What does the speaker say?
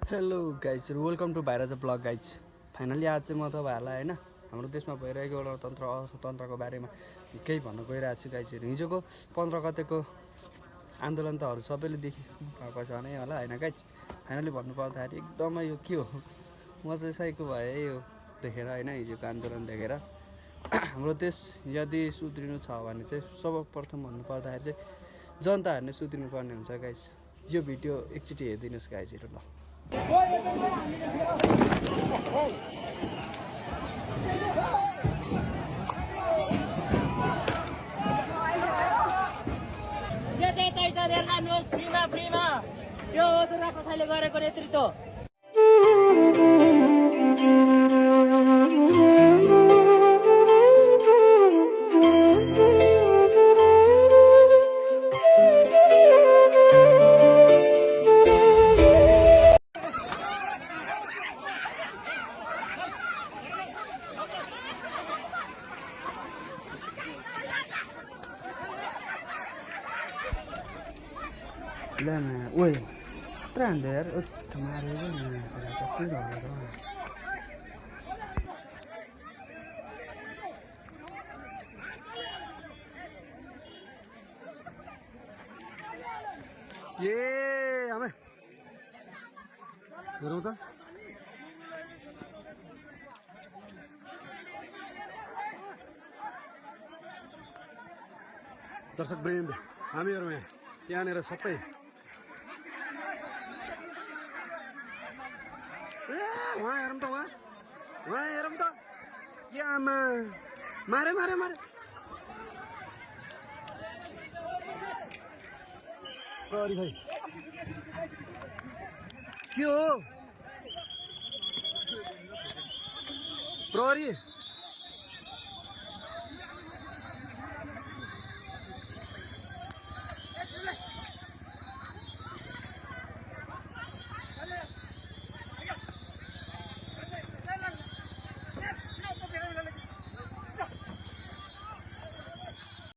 Hello guys welcome to Bhairaj blog guys. Finally आज चाहिँ म तपाईँहरूलाई होइन हाम्रो देशमा भइरहेको गणतन्त्र अर्थतन्त्रको बारेमा केही भन्न गइरहेको छु गाइजहरू। हिजोको 15 गतेको आन्दोलन त सबैले देखिरहेको छ नै होला होइन गाइज। फाइनली भन्नुपर्दाखेरि एकदमै यो के हो, म चाहिँ साइको भए यो देखेर होइन, हिजोको आन्दोलन देखेर। हाम्रो देश यदि सुध्रिनु छ भने चाहिँ सर्वप्रथम भन्नुपर्दाखेरि चाहिँ जनताहरू नै सुध्रिनु पर्ने हुन्छ गाइज। यो भिडियो एकचोटि हेरिदिनुहोस् गाइजहरू। ल फ्रीमा यो दुर्गा प्रसादले गरेको नेतृत्व ओए कत्रो हान्दै यार, मारेर कति ढल्यो त। ए आमे हेरौँ त। दर्शक वृन्द, हामीहरू यहाँनिर सबै वहाँ हेरौँ त, वहाँ हेरौँ त। यामा मारे मारे मारे प्रहरी भाइ के हो प्रहरी?